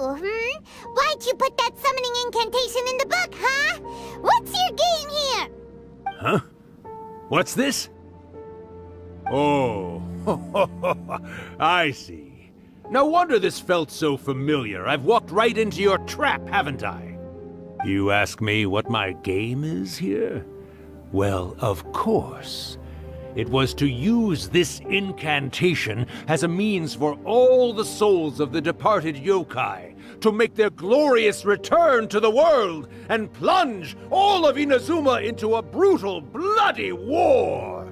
Why'd you put that summoning incantation in the book, huh? What's your game here? Huh? What's this? Oh, I see. No wonder this felt so familiar. I've walked right into your trap, haven't I? You ask me what my game is here? Well, of course. It was to use this incantation as a means for all the souls of the departed yokai to make their glorious return to the world and plunge all of Inazuma into a brutal, bloody war!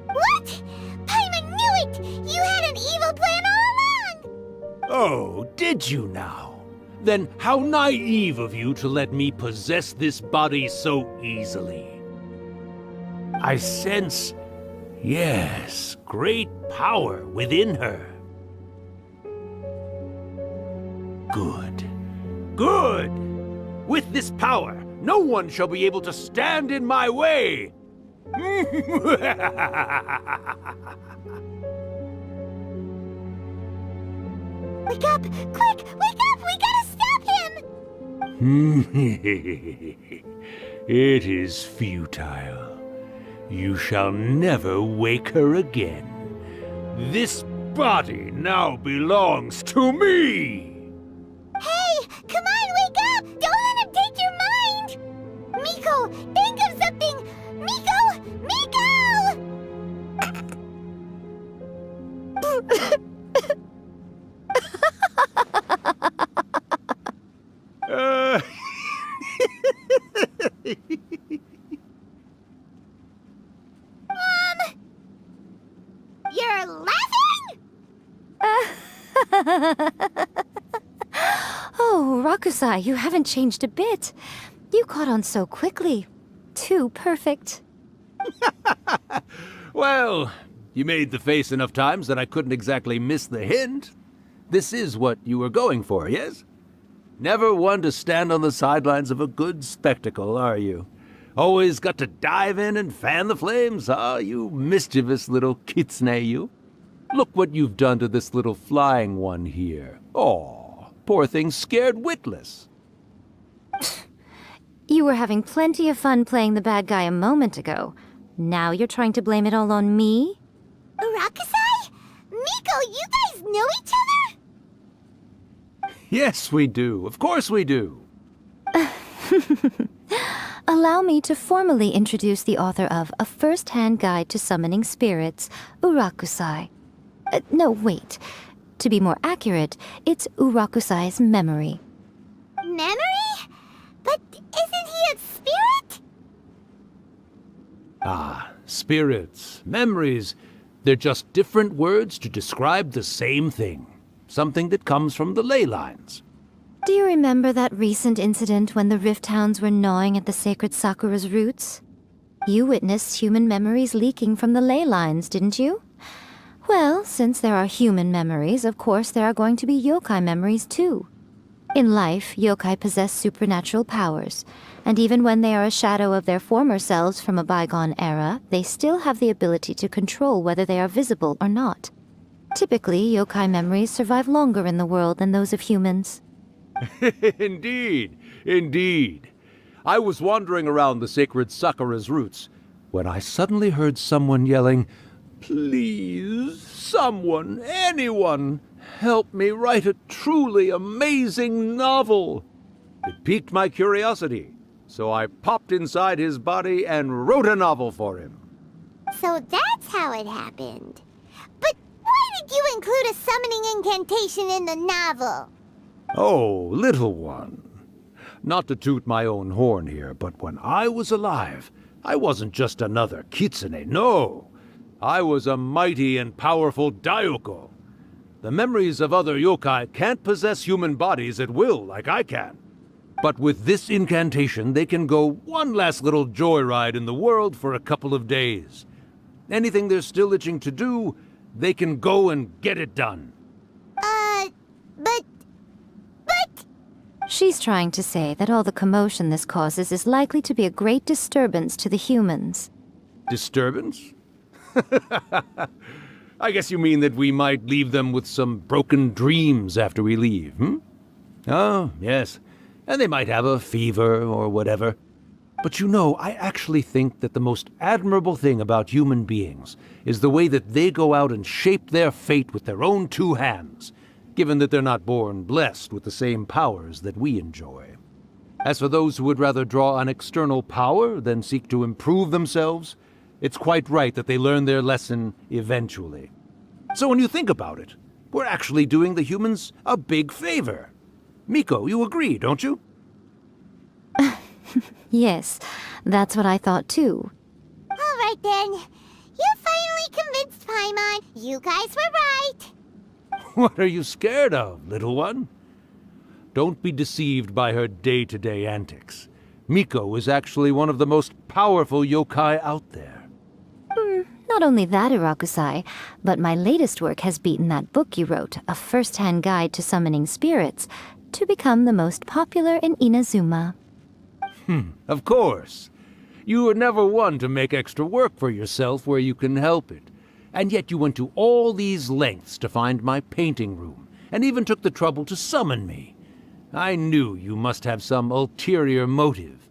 What? Paimon knew it! You had an evil plan all along! Oh, did you now? Then how naive of you to let me possess this body so easily. I sense, yes, great power within her. Good. Good! With this power, no one shall be able to stand in my way! Wake up! Quick! Wake up! We gotta stop him! It is futile. You shall never wake her again. This body now belongs to me! Hey! Come on, wake up! Don't let him take your mind! Miko, think of something! Miko! Miko! You're laughing? Oh, Rakusai, you haven't changed a bit. You caught on so quickly. Too perfect. Well, you made the face enough times that I couldn't exactly miss the hint. This is what you were going for, yes? Never one to stand on the sidelines of a good spectacle, are you? Always got to dive in and fan the flames, huh? You mischievous little kitsune, you. Look what you've done to this little flying one here. Aw, poor thing's scared witless. You were having plenty of fun playing the bad guy a moment ago. Now you're trying to blame it all on me? Rakusai? Miko, you guys know each other? Yes, we do. Of course we do. Allow me to formally introduce the author of A First-Hand Guide to Summoning Spirits, Urakusai. No, wait. To be more accurate, it's Urakusai's memory. Memory? But isn't he a spirit? Ah, spirits, memories. They're just different words to describe the same thing. Something that comes from the ley lines. Do you remember that recent incident when the Rift Hounds were gnawing at the sacred Sakura's roots? You witnessed human memories leaking from the ley lines, didn't you? Well, since there are human memories, of course there are going to be yokai memories too. In life, yokai possess supernatural powers, and even when they are a shadow of their former selves from a bygone era, they still have the ability to control whether they are visible or not. Typically, yokai memories survive longer in the world than those of humans. Indeed, indeed. I was wandering around the sacred Sakura's roots when I suddenly heard someone yelling, "Please, someone, anyone, help me write a truly amazing novel." It piqued my curiosity, so I popped inside his body and wrote a novel for him. So that's how it happened. But why did you include a summoning incantation in the novel? Oh, little one. Not to toot my own horn here, but when I was alive, I wasn't just another kitsune, no. I was a mighty and powerful Daiyoko. The memories of other yokai can't possess human bodies at will like I can. But with this incantation, they can go one last little joyride in the world for a couple of days. Anything they're still itching to do, they can go and get it done. But... She's trying to say that all the commotion this causes is likely to be a great disturbance to the humans. Disturbance? I guess you mean that we might leave them with some broken dreams after we leave, hmm? Oh, yes. And they might have a fever or whatever. But you know, I actually think that the most admirable thing about human beings is the way that they go out and shape their fate with their own two hands, given that they're not born blessed with the same powers that we enjoy. As for those who would rather draw on external power than seek to improve themselves, it's quite right that they learn their lesson eventually. So when you think about it, we're actually doing the humans a big favor. Miko, you agree, don't you? Yes, that's what I thought too. All right then. You finally convinced Paimon. You guys were right. What are you scared of, little one? Don't be deceived by her day-to-day antics. Miko is actually one of the most powerful yokai out there. Not only that, Irakusai, but my latest work has beaten that book you wrote, A First-Hand Guide to Summoning Spirits, to become the most popular in Inazuma. Of course. You were never one to make extra work for yourself where you can help it. And yet you went to all these lengths to find my painting room, and even took the trouble to summon me. I knew you must have some ulterior motive.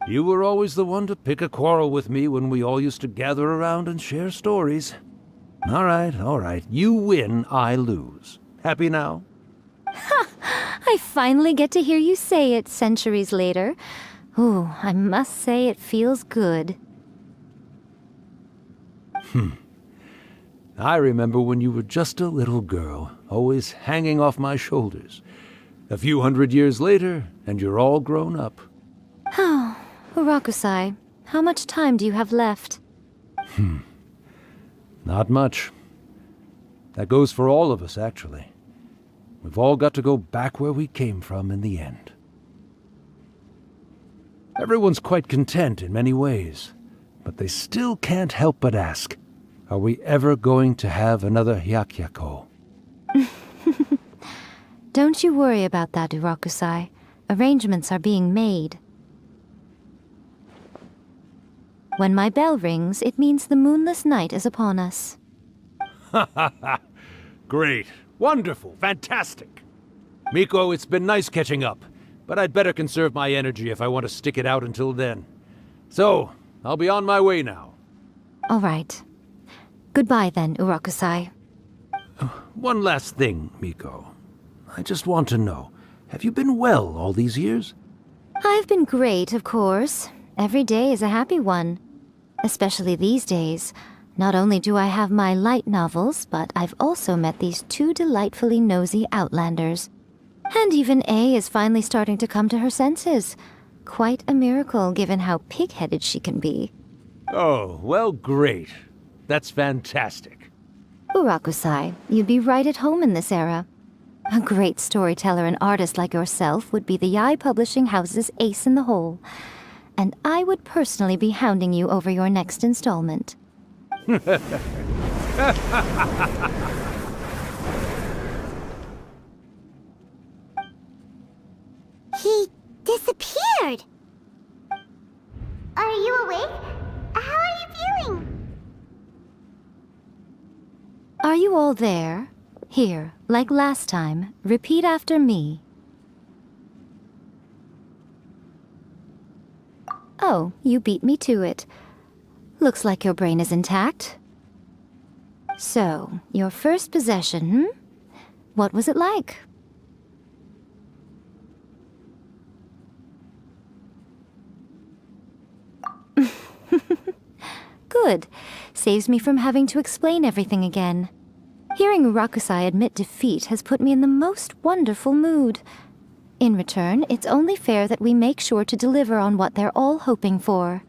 You were always the one to pick a quarrel with me when we all used to gather around and share stories. All right. You win, I lose. Happy now? I finally get to hear you say it centuries later. Ooh, I must say it feels good. I remember when you were just a little girl, always hanging off my shoulders. A few hundred years later, and you're all grown up. Oh, Urakusai, how much time do you have left? Not much. That goes for all of us, actually. We've all got to go back where we came from in the end. Everyone's quite content in many ways, but they still can't help but ask, are we ever going to have another Hyakyako? Don't you worry about that, Urakusai. Arrangements are being made. When my bell rings, it means the moonless night is upon us. Great. Wonderful. Fantastic. Miko, it's been nice catching up, but I'd better conserve my energy if I want to stick it out until then. So, I'll be on my way now. All right. Goodbye then, Urakusai. One last thing, Miko. I just want to know, have you been well all these years? I've been great, of course. Every day is a happy one. Especially these days. Not only do I have my light novels, but I've also met these two delightfully nosy outlanders. And even A is finally starting to come to her senses. Quite a miracle, given how pig-headed she can be. Oh, well, great. That's fantastic. Urakusai, you'd be right at home in this era. A great storyteller and artist like yourself would be the Yae Publishing House's ace in the hole. And I would personally be hounding you over your next installment. He disappeared. Are you awake? How are you feeling? Are you all there? Here, like last time, repeat after me. Oh, you beat me to it. Looks like your brain is intact. So, your first possession, What was it like? Good. Saves me from having to explain everything again. Hearing Urakusai admit defeat has put me in the most wonderful mood. In return, it's only fair that we make sure to deliver on what they're all hoping for.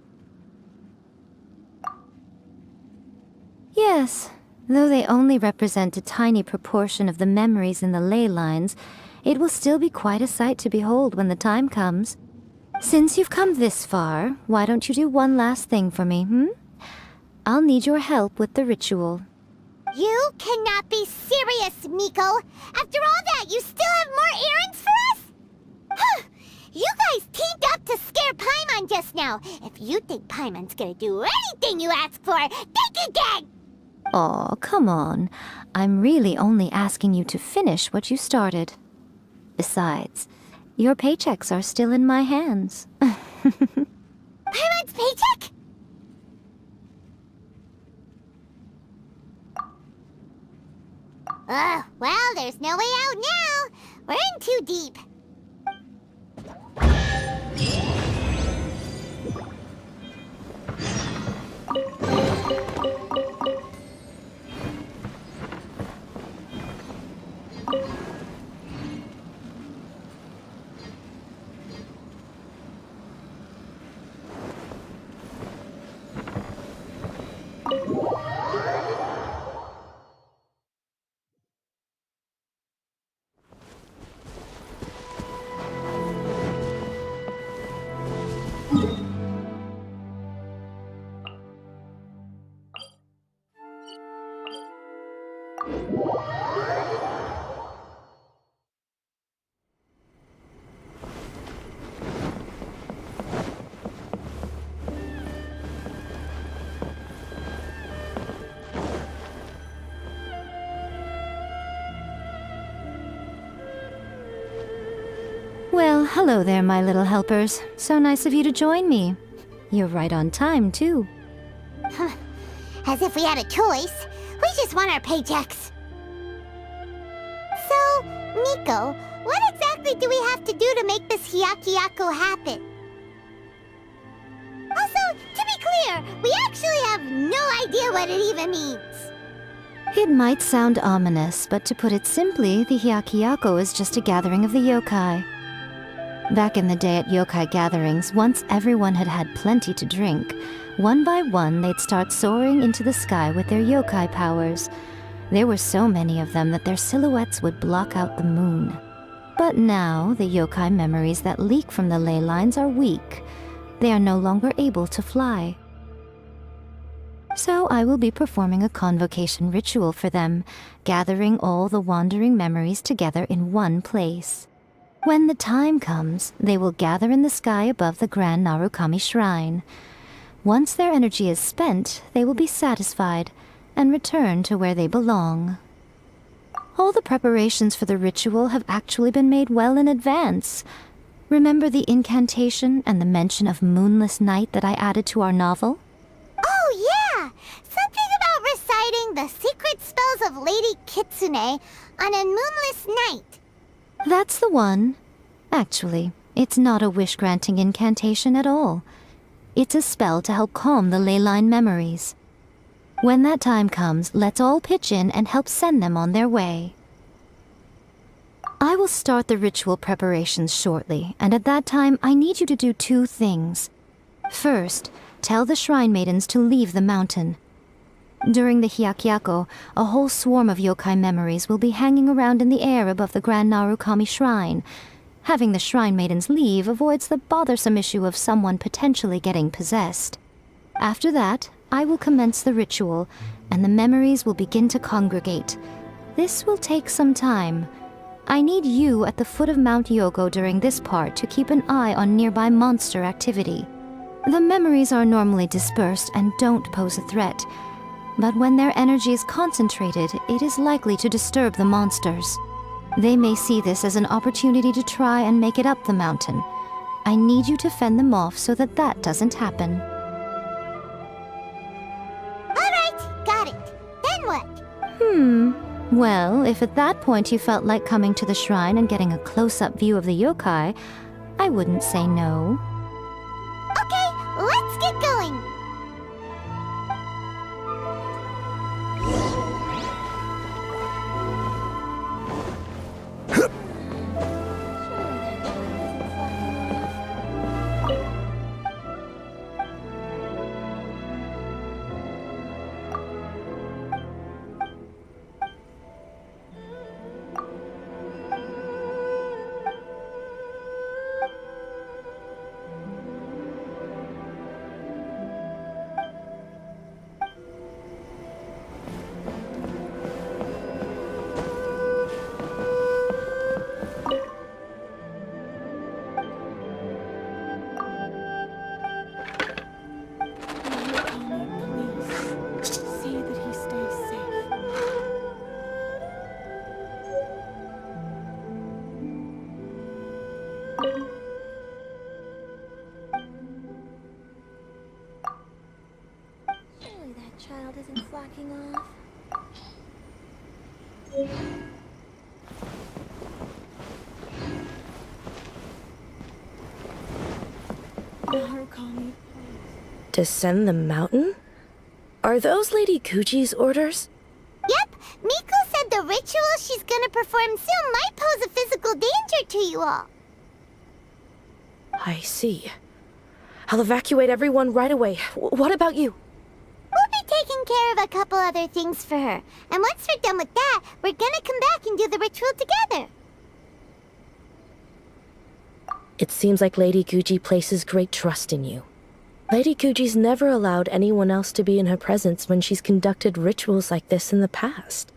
Yes, though they only represent a tiny proportion of the memories in the ley lines, it will still be quite a sight to behold when the time comes. Since you've come this far, why don't you do one last thing for me, I'll need your help with the ritual. You cannot be serious, Miko! After all that, you still have more errands for us? You guys teamed up to scare Paimon just now. If you think Paimon's gonna do anything you ask for, think again! Aw, come on. I'm really only asking you to finish what you started. Besides, your paychecks are still in my hands. Paimon's paycheck? Well, there's no way out now. We're in too deep. Well, hello there, my little helpers. So nice of you to join me. You're right on time, too. As if we had a choice. We just want our paychecks. So, Miko, what exactly do we have to do to make this Hyakuyaku happen? Also, to be clear, we actually have no idea what it even means. It might sound ominous, but to put it simply, the Hyakuyaku is just a gathering of the yokai. Back in the day at yokai gatherings, once everyone had had plenty to drink, one by one they'd start soaring into the sky with their yokai powers. There were so many of them that their silhouettes would block out the moon. But now, the yokai memories that leak from the ley lines are weak. They are no longer able to fly. So I will be performing a convocation ritual for them, gathering all the wandering memories together in one place. When the time comes, they will gather in the sky above the Grand Narukami Shrine. Once their energy is spent, they will be satisfied and return to where they belong. All the preparations for the ritual have actually been made well in advance. Remember the incantation and the mention of moonless night that I added to our novel? Oh, yeah! Something about reciting the secret spells of Lady Kitsune on a moonless night. That's the one. Actually, it's not a wish-granting incantation at all. It's a spell to help calm the ley line memories. When that time comes, let's all pitch in and help send them on their way. I will start the ritual preparations shortly, and at that time I need you to do two things. First, tell the shrine maidens to leave the mountain. During the Hyakuyaku, a whole swarm of yokai memories will be hanging around in the air above the Grand Narukami Shrine. Having the shrine maidens leave avoids the bothersome issue of someone potentially getting possessed. After that, I will commence the ritual, and the memories will begin to congregate. This will take some time. I need you at the foot of Mount Yogo during this part to keep an eye on nearby monster activity. The memories are normally dispersed and don't pose a threat, but when their energy is concentrated, it is likely to disturb the monsters. They may see this as an opportunity to try and make it up the mountain. I need you to fend them off so that that doesn't happen. Alright, got it. Then what? Well, if at that point you felt like coming to the shrine and getting a close-up view of the yokai, I wouldn't say no. Okay, let's get going. Surely that child isn't flocking off. Descend the mountain? Are those Lady Guji's orders? Yep, Miko said the ritual she's gonna perform soon might pose a physical danger to you all. I see. I'll evacuate everyone right away. What about you? We'll be taking care of a couple other things for her. And once we're done with that, we're gonna come back and do the ritual together. It seems like Lady Guji places great trust in you. Lady Guji's never allowed anyone else to be in her presence when she's conducted rituals like this in the past.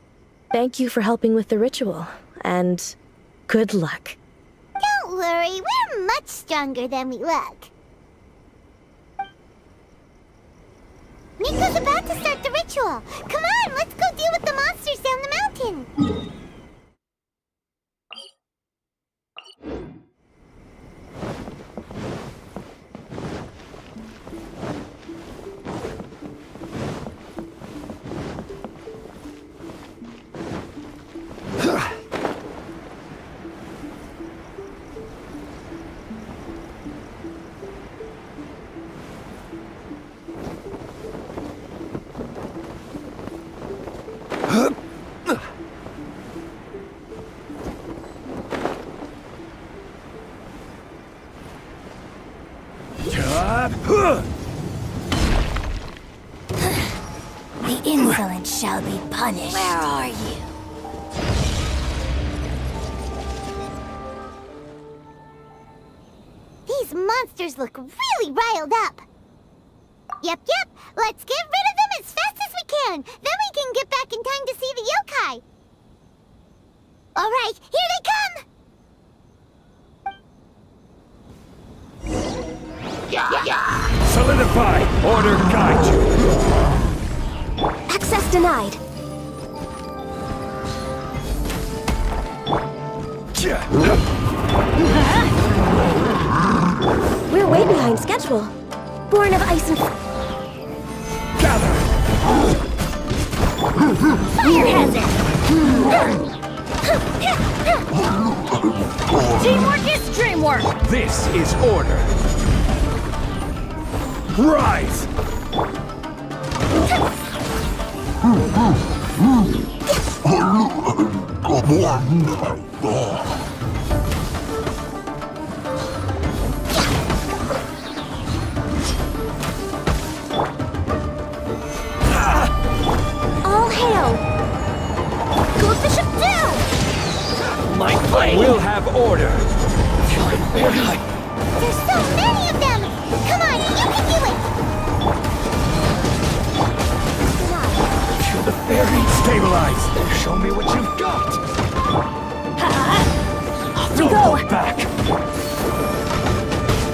Thank you for helping with the ritual, and good luck. Don't worry, we're much stronger than we look. Miko's about to start the ritual. Come on, let's go deal with the monsters down the mountain. The insolent shall be punished. Where are you? These monsters look really riled up. Yep, let's get rid of them as fast as we can. Then we can get back in time to see the yokai. All right, here they come. Solidify! Order guide you! Access denied. We're way behind schedule. Born of ice and Gather! fire hazard. Teamwork is dreamwork. This is order! Rise! All hail. Go bishop down. My blade will have order! There's so many of them. Come on, you can do it. Feel the fairy! Stabilize! Show me what you've got! Don't Go. hold back!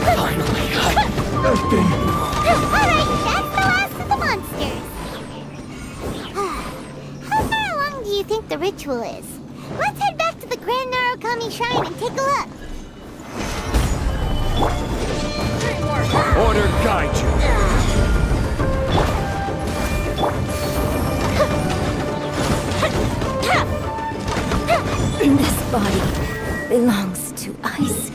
Finally, nothing! All right, that's the last of the monsters. How far along do you think the ritual is? Let's head back to the Grand Narukami Shrine and take a look. Order guide you! This body belongs to ice.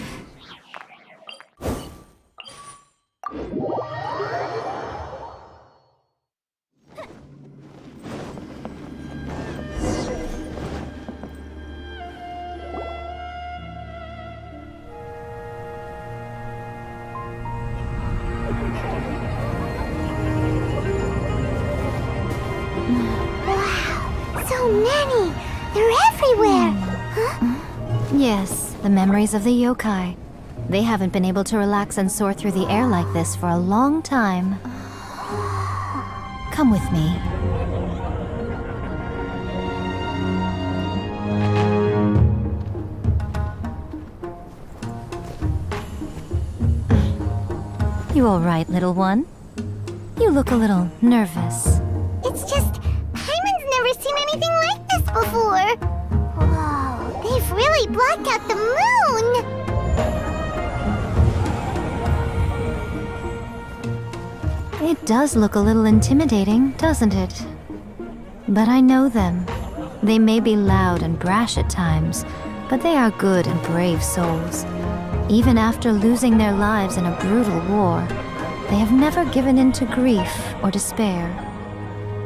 Wow, so many. They're everywhere. Huh? Yes, the memories of the yokai. They haven't been able to relax and soar through the air like this for a long time. Come with me. You all right, little one? You look a little nervous. It's just, Paimon's never seen anything like this before. Whoa, they've really blocked out the moon. It does look a little intimidating, doesn't it? But I know them. They may be loud and brash at times, but they are good and brave souls. Even after losing their lives in a brutal war, they have never given in to grief or despair.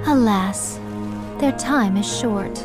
Alas, their time is short.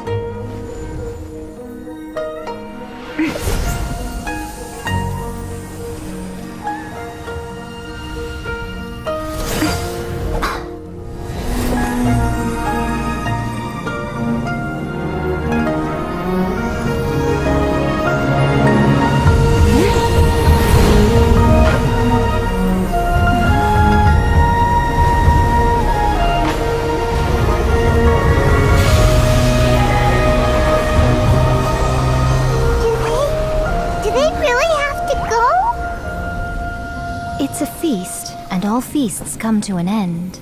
Do they really have to go? It's a feast, and all feasts come to an end.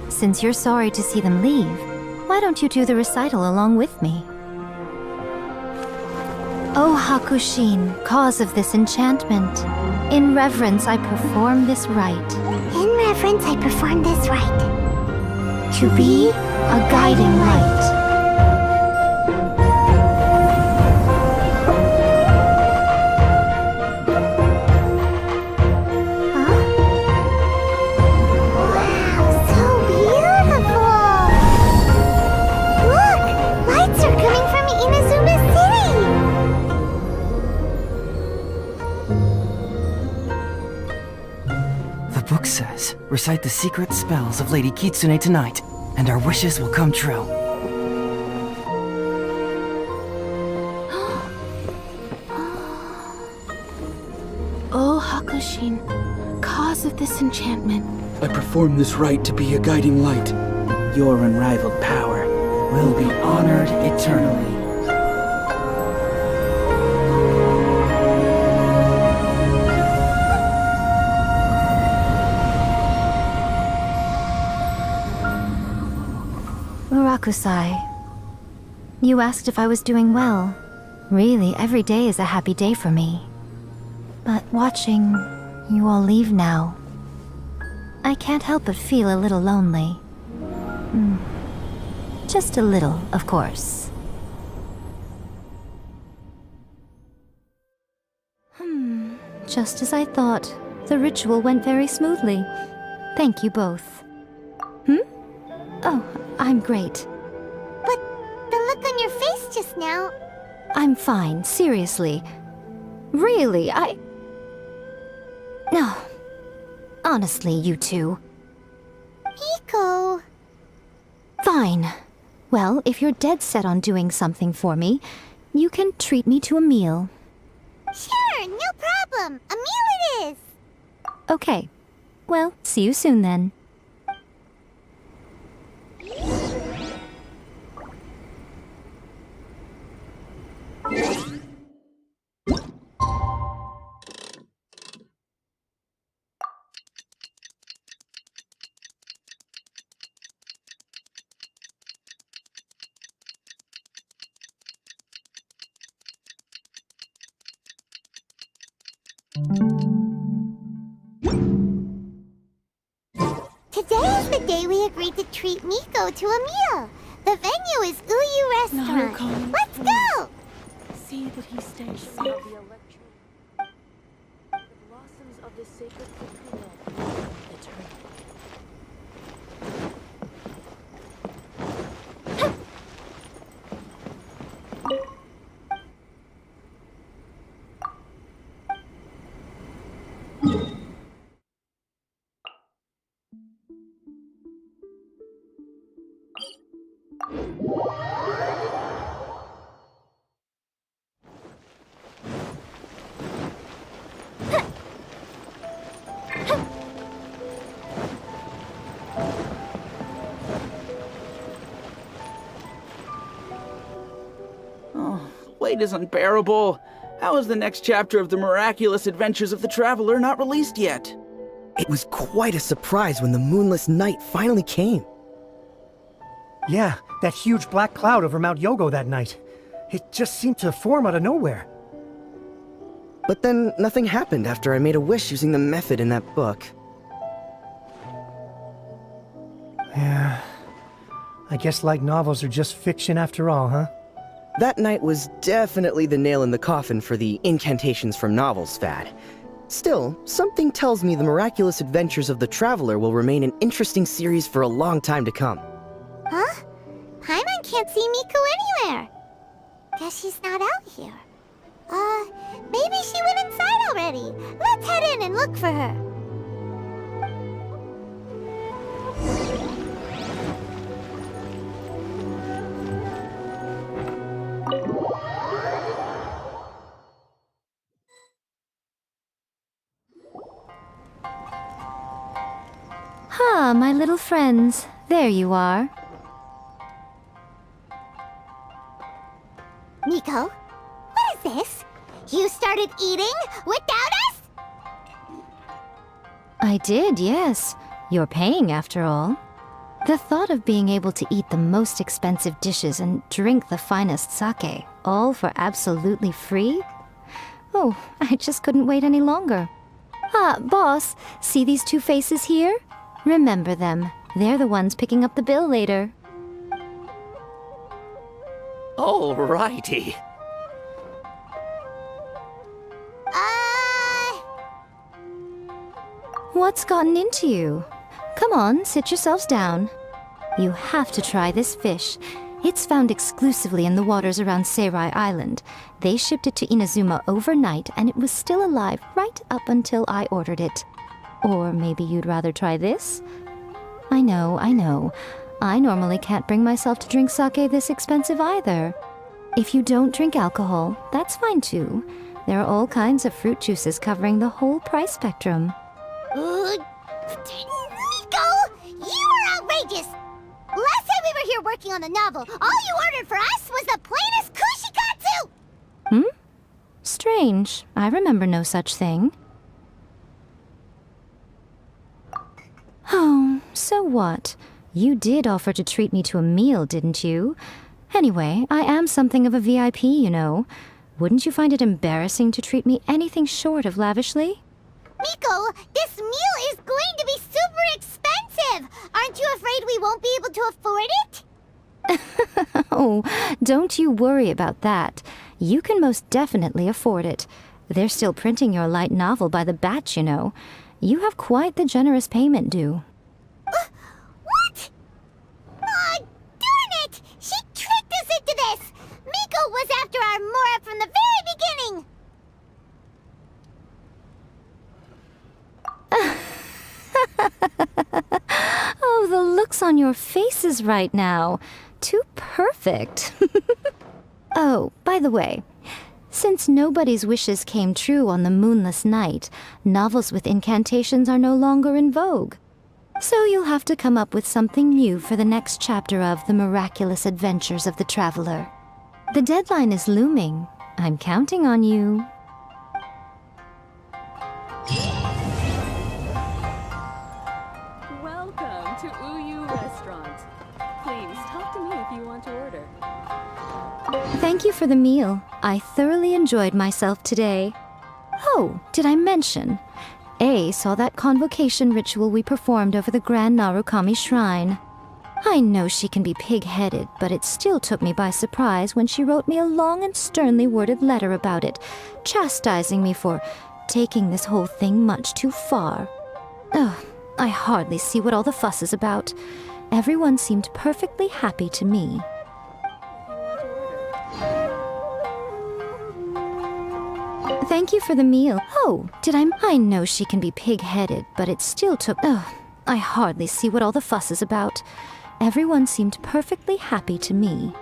Since you're sorry to see them leave, why don't you do the recital along with me? O Hakushin, cause of this enchantment, in reverence I perform this rite. In reverence, I perform this rite. To be a guiding light. Wow, so beautiful! Look! Lights are coming from Inazuma City! The book says, recite the secret spells of Lady Kitsune tonight, and our wishes will come true. O Hakushin, cause of this enchantment. I perform this rite to be a guiding light. Your unrivaled power will be honored eternally. Murakusai, you asked if I was doing well. Really, every day is a happy day for me. But watching you all leave now, I can't help but feel a little lonely. Just a little, of course. Just as I thought, the ritual went very smoothly. Thank you both. Oh, I'm great. But the look on your face just now... I'm fine, seriously. Really, No. Honestly, you two. Miko... Fine. Well, if you're dead set on doing something for me, you can treat me to a meal. Sure, no problem. A meal it is. Okay. Well, see you soon then. Today is the day we agreed to treat Miko to a meal. The venue is Uyu Restaurant. Naruko, Let's go! See that he stays safe. The blossoms of the sacred cocoon eternal. Wait is unbearable. How is the next chapter of the miraculous adventures of the traveler not released yet? It was quite a surprise when the moonless night finally came. Yeah, that huge black cloud over Mount Yogo that night. It just seemed to form out of nowhere. But then nothing happened after I made a wish using the method in that book. Yeah. I guess light novels are just fiction after all, huh? That night was definitely the nail in the coffin for the incantations from novels fad. Still, something tells me the miraculous adventures of the Traveler will remain an interesting series for a long time to come. Huh? Paimon can't see Miko anywhere. Guess she's not out here. Maybe she went inside already. Let's head in and look for her. Ah, my little friends. There you are. Miko, what is this? You started eating without us? I did, yes. You're paying after all. The thought of being able to eat the most expensive dishes and drink the finest sake, all for absolutely free? Oh, I just couldn't wait any longer. Ah, boss, see these two faces here? Remember them. They're the ones picking up the bill later. Alrighty. What's gotten into you? Come on, sit yourselves down. You have to try this fish. It's found exclusively in the waters around Seirai Island. They shipped it to Inazuma overnight, and it was still alive right up until I ordered it. Or maybe you'd rather try this? I know. I normally can't bring myself to drink sake this expensive either. If you don't drink alcohol, that's fine too. There are all kinds of fruit juices covering the whole price spectrum. Miko! You are outrageous! Last time we were here working on the novel, all you ordered for us was the plainest kushikatsu! Strange. I remember no such thing. Oh, so what? You did offer to treat me to a meal, didn't you? Anyway, I am something of a VIP, you know. Wouldn't you find it embarrassing to treat me anything short of lavishly? Miko, this meal is going to be super expensive! Aren't you afraid we won't be able to afford it? Oh, don't you worry about that. You can most definitely afford it. They're still printing your light novel by the batch, you know. You have quite the generous payment due. What? Aw, darn it! She tricked us into this! Miko was after our Mora from the very beginning! Oh, the looks on your faces right now. Too perfect. Oh, by the way, since nobody's wishes came true on the moonless night, novels with incantations are no longer in vogue. So you'll have to come up with something new for the next chapter of The Miraculous Adventures of the Traveler. The deadline is looming. I'm counting on you. Welcome to Uyu Restaurant. Please talk to me if you want to order. Thank you for the meal. I thoroughly enjoyed myself today. Oh, did I mention? A saw that convocation ritual we performed over the Grand Narukami Shrine. I know she can be pig-headed, but it still took me by surprise when she wrote me a long and sternly worded letter about it, chastising me for taking this whole thing much too far. Ugh, I hardly see what all the fuss is about. Everyone seemed perfectly happy to me. Thank you for the meal. Oh, did I know she can be pig-headed, but it still took... Ugh, I hardly see what all the fuss is about. Everyone seemed perfectly happy to me.